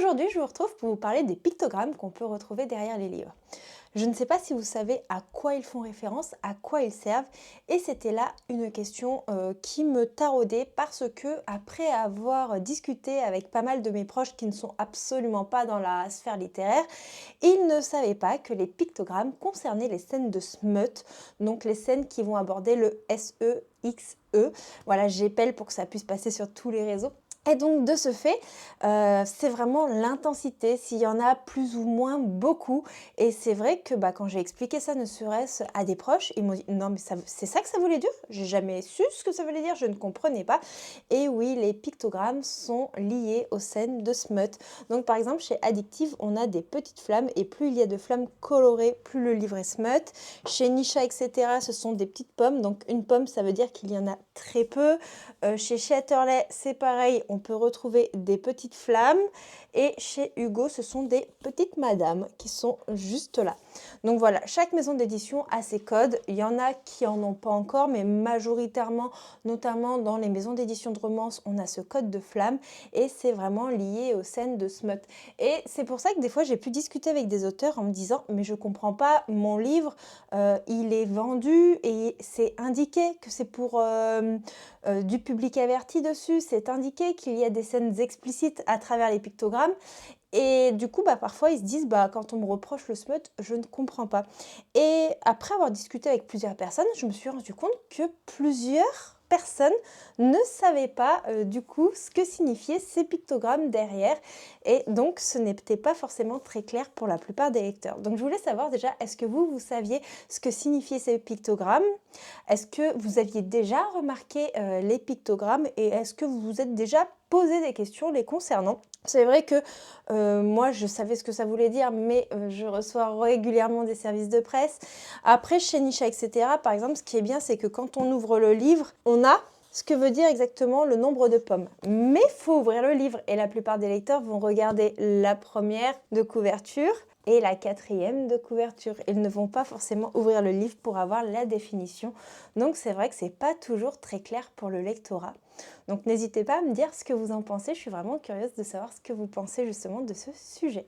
Aujourd'hui, je vous retrouve pour vous parler des pictogrammes qu'on peut retrouver derrière les livres. Je ne sais pas si vous savez à quoi ils font référence, à quoi ils servent, et c'était là une question qui me taraudait parce que après avoir discuté avec pas mal de mes proches qui ne sont absolument pas dans la sphère littéraire, ils ne savaient pas que les pictogrammes concernaient les scènes de smut, donc les scènes qui vont aborder le SEXE. Voilà, j'épelle pour que ça puisse passer sur tous les réseaux. Et donc de ce fait, c'est vraiment l'intensité, s'il y en a plus ou moins beaucoup. Et c'est vrai que quand j'ai expliqué ça, ne serait-ce à des proches, ils m'ont dit: «Non mais c'est ça que ça voulait dire? J'ai jamais su ce que ça voulait dire, je ne comprenais pas». Et oui, les pictogrammes sont liés aux scènes de smut. Donc par exemple, chez Addictive, on a des petites flammes et plus il y a de flammes colorées, plus le livre est smut. Chez Nisha, etc., ce sont des petites pommes. Donc une pomme, ça veut dire qu'il y en a très peu. Chez Chatterley, c'est pareil, on peut retrouver des petites flammes. Et chez Hugo, ce sont des petites madames qui sont juste là. Donc voilà, chaque maison d'édition a ses codes. Il y en a qui en ont pas encore, mais majoritairement, notamment dans les maisons d'édition de romance, on a ce code de flamme et c'est vraiment lié aux scènes de smut. Et c'est pour ça que des fois, j'ai pu discuter avec des auteurs en me disant: mais je comprends pas, mon livre, il est vendu et c'est indiqué que c'est pour du public averti dessus, c'est indiqué qu'il y a des scènes explicites à travers les pictogrammes. Et du coup, parfois, ils se disent: quand on me reproche le smut, je ne comprends pas. Et après avoir discuté avec plusieurs personnes, je me suis rendu compte que plusieurs personnes ne savaient pas du coup ce que signifiaient ces pictogrammes derrière. Et donc, ce n'était pas forcément très clair pour la plupart des lecteurs. Donc, je voulais savoir déjà, est-ce que vous saviez ce que signifiaient ces pictogrammes? Est-ce que vous aviez déjà remarqué les pictogrammes et est-ce que vous vous êtes déjà posé des questions les concernant? C'est vrai que moi, je savais ce que ça voulait dire, mais je reçois régulièrement des services de presse. Après, chez Nisha, etc., par exemple, ce qui est bien, c'est que quand on ouvre le livre, on a ce que veut dire exactement le nombre de pommes. Mais il faut ouvrir le livre et la plupart des lecteurs vont regarder la première de couverture et la quatrième de couverture. Ils ne vont pas forcément ouvrir le livre pour avoir la définition. Donc c'est vrai que c'est pas toujours très clair pour le lectorat. Donc n'hésitez pas à me dire ce que vous en pensez. Je suis vraiment curieuse de savoir ce que vous pensez justement de ce sujet.